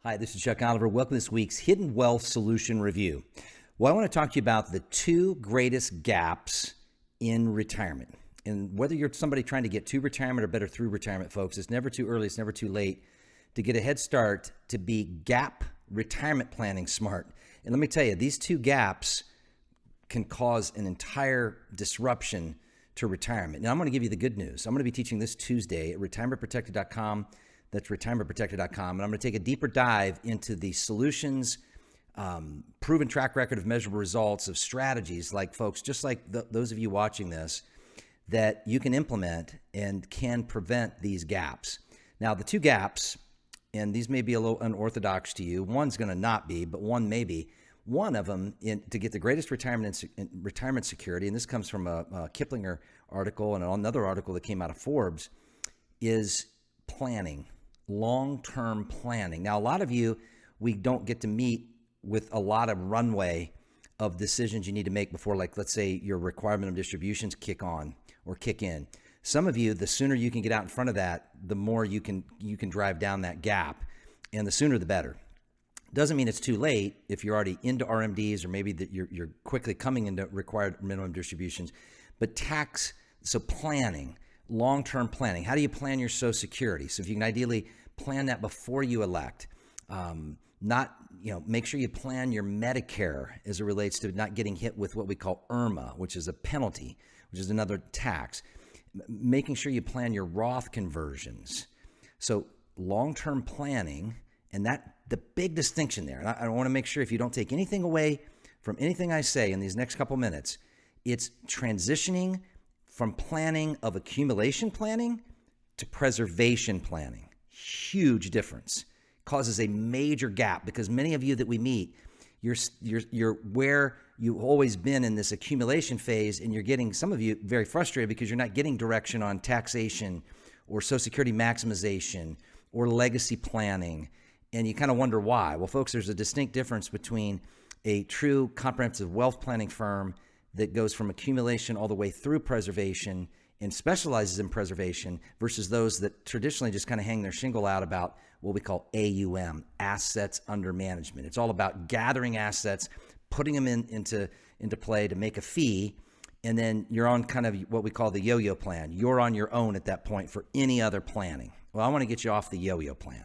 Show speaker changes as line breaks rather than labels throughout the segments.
Hi, this is Chuck Oliver. Welcome to this week's Hidden Wealth Solution Review. Well, I want to talk to you about the two greatest gaps in retirement. And whether you're somebody trying to get to retirement or better through retirement, folks, it's never too early, it's never too late to get a head start to be gap retirement planning smart. And let me tell you, these two gaps can cause an entire disruption to retirement. Now, I'm going to give you the good news. I'm going to be teaching this Tuesday at retirementprotected.com. That's retirementprotected.com. And I'm going to take a deeper dive into the solutions, proven track record of measurable results of strategies like folks, just like those of you watching this, that you can implement and can prevent these gaps. Now, the two gaps, and these may be a little unorthodox to you. One's going to not be, but one may be. One of them, to get the greatest retirement security, and this comes from a Kiplinger article and another article that came out of Forbes, is planning. Long-term planning. Now, a lot of you, we don't get to meet with a lot of runway of decisions you need to make before, like, let's say your requirement of distributions kick on or kick in. Some of you, the sooner you can get out in front of that, the more you can drive down that gap, and the sooner the better. Doesn't mean it's too late if you're already into RMDs or maybe that you're quickly coming into required minimum distributions. But planning. Long-term planning. How do you plan your Social Security? So if you can ideally plan that before you elect, make sure you plan your Medicare as it relates to not getting hit with what we call IRMA, which is a penalty, which is another tax. Making sure you plan your Roth conversions. So long-term planning, and that the big distinction there, and I want to make sure if you don't take anything away from anything I say in these next couple minutes, it's transitioning from planning of accumulation planning to preservation planning. Huge difference. Causes a major gap because many of you that we meet, you're where you've always been in this accumulation phase, and you're getting, some of you, very frustrated because you're not getting direction on taxation or Social Security maximization or legacy planning, and you kind of wonder why. Well, folks, there's a distinct difference between a true comprehensive wealth planning firm that goes from accumulation all the way through preservation and specializes in preservation versus those that traditionally just kind of hang their shingle out about what we call AUM, assets under management. It's all about gathering assets, putting them into play to make a fee, and then you're on kind of what we call the yo-yo plan. You're on your own at that point for any other planning. Well, I want to get you off the yo-yo plan.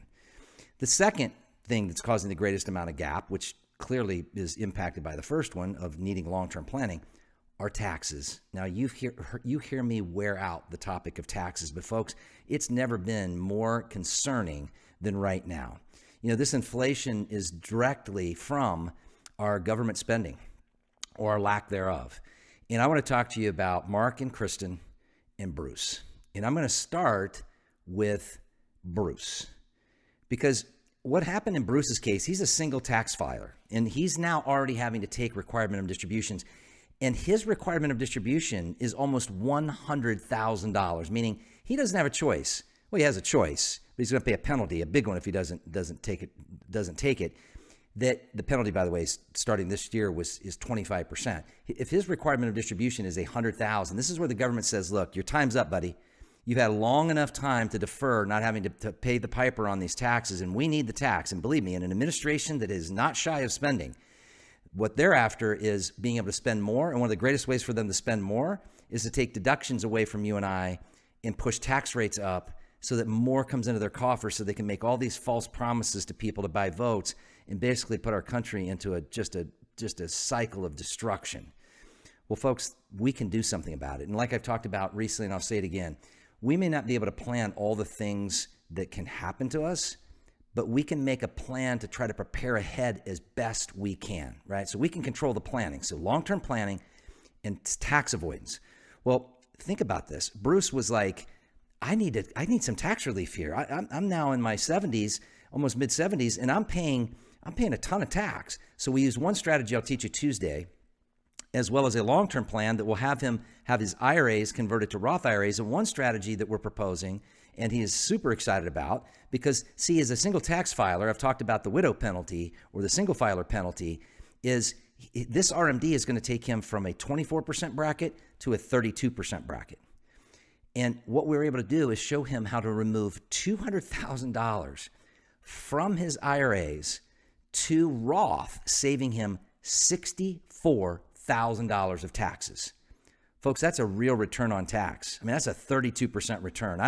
The second thing that's causing the greatest amount of gap, which clearly is impacted by the first one of needing long-term planning, are taxes. Now, you hear me wear out the topic of taxes, but folks, it's never been more concerning than right now. You know, this inflation is directly from our government spending or our lack thereof. And I want to talk to you about Mark and Kristen and Bruce. And I'm going to start with Bruce because what happened in Bruce's case, he's a single tax filer, and he's now already having to take required minimum distributions. And his requirement of distribution is almost $100,000, meaning he doesn't have a choice. Well, he has a choice, but he's going to pay a penalty, a big one if he doesn't take it. That the penalty, by the way, starting this year is 25%. If his requirement of distribution is $100,000, this is where the government says, look, your time's up, buddy. You've had a long enough time to defer not having to pay the piper on these taxes, and we need the tax. And believe me, in an administration that is not shy of spending, what they're after is being able to spend more. And one of the greatest ways for them to spend more is to take deductions away from you and I and push tax rates up so that more comes into their coffers so they can make all these false promises to people to buy votes and basically put our country into just a cycle of destruction. Well, folks, we can do something about it. And like I've talked about recently, and I'll say it again, we may not be able to plan all the things that can happen to us, but we can make a plan to try to prepare ahead as best we can, right? So we can control the planning. So long-term planning and tax avoidance. Well, think about this. Bruce was like, I need some tax relief here. I'm now in my 70s, almost mid 70s, and I'm paying a ton of tax. So we use one strategy I'll teach you Tuesday, as well as a long-term plan that will have him have his IRAs converted to Roth IRAs. And one strategy that we're proposing, and he is super excited about, because see, as a single tax filer, I've talked about the widow penalty or the single filer penalty, is this RMD is going to take him from a 24% bracket to a 32% bracket. And what we were able to do is show him how to remove $200,000 from his IRAs to Roth, saving him $64,000 of taxes. Folks, that's a real return on tax. I mean, that's a 32% return.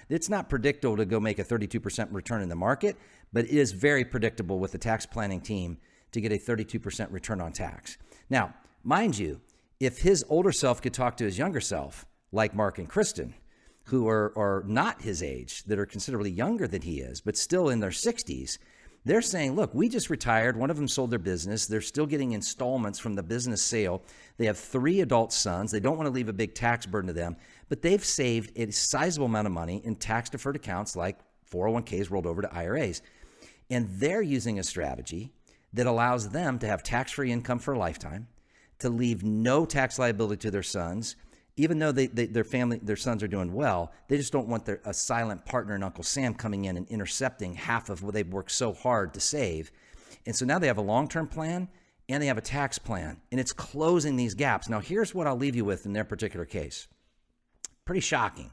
It's not predictable to go make a 32% return in the market, but it is very predictable with the tax planning team to get a 32% return on tax. Now, mind you, if his older self could talk to his younger self, like Mark and Kristen, who are not his age, that are considerably younger than he is, but still in their 60s, they're saying, look, we just retired. One of them sold their business. They're still getting installments from the business sale. They have 3 adult sons. They don't want to leave a big tax burden to them, but they've saved a sizable amount of money in tax-deferred accounts like 401ks rolled over to IRAs. And they're using a strategy that allows them to have tax-free income for a lifetime, to leave no tax liability to their sons. Even though their sons are doing well, they just don't want a silent partner and Uncle Sam coming in and intercepting half of what they've worked so hard to save. And so now they have a long-term plan and they have a tax plan, and it's closing these gaps. Now, here's what I'll leave you with in their particular case. Pretty shocking.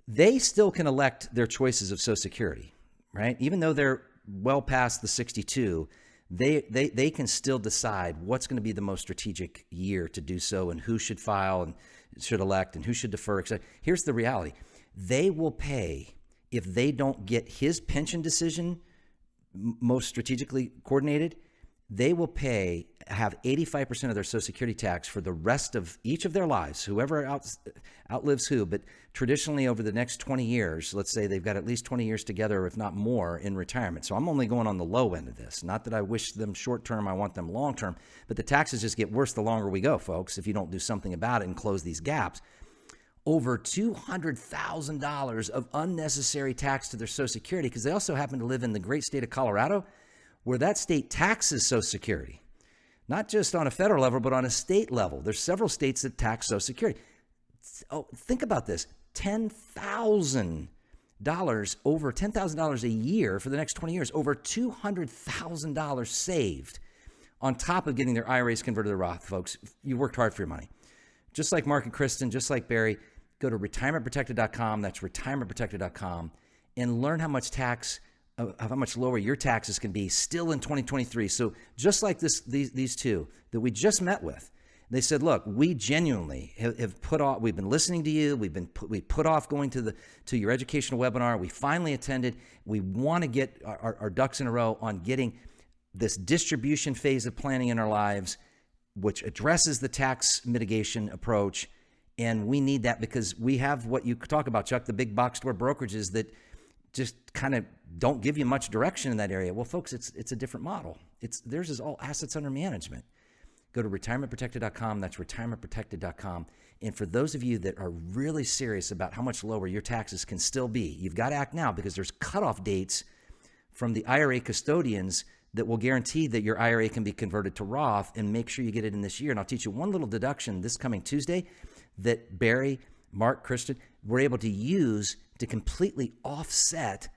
They still can elect their choices of Social Security, right? Even though they're well past the 62, they can still decide what's going to be the most strategic year to do so, and who should file and should elect and who should defer, etc. Here's the reality. They will pay, if they don't get his pension decision most strategically coordinated, they will have 85% of their Social Security tax for the rest of each of their lives, whoever outlives who. But traditionally over the next 20 years, let's say they've got at least 20 years together, if not more, in retirement. So I'm only going on the low end of this. Not that I wish them short term, I want them long term, but the taxes just get worse the longer we go, folks, if you don't do something about it and close these gaps. Over $200,000 of unnecessary tax to their Social Security, because they also happen to live in the great state of Colorado, where that state taxes Social Security, not just on a federal level, but on a state level. There's several states that tax Social Security. Oh, think about this, $10,000, over $10,000 a year for the next 20 years, over $200,000 saved on top of getting their IRAs converted to Roth, folks. You worked hard for your money. Just like Mark and Kristen, just like Barry, go to retirementprotected.com. That's retirementprotected.com, and learn how much lower your taxes can be still in 2023. So just like these two that we just met with, they said, look, we genuinely have put off, we've been listening to you. We put off going to your educational webinar. We finally attended. We want to get our ducks in a row on getting this distribution phase of planning in our lives, which addresses the tax mitigation approach. And we need that because we have what you talk about, Chuck, the big box store brokerages that just kind of don't give you much direction in that area. Well, folks, it's a different model. Theirs is all assets under management. Go to retirementprotected.com. That's retirementprotected.com. And for those of you that are really serious about how much lower your taxes can still be, you've got to act now, because there's cutoff dates from the IRA custodians that will guarantee that your IRA can be converted to Roth, and make sure you get it in this year. And I'll teach you one little deduction this coming Tuesday that Barry, Mark, Kristen were able to use to completely offset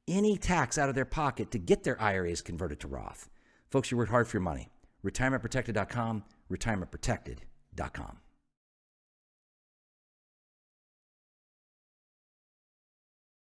any tax out of their pocket to get their IRAs converted to Roth. Folks, you worked hard for your money. retirementprotected.com, retirementprotected.com.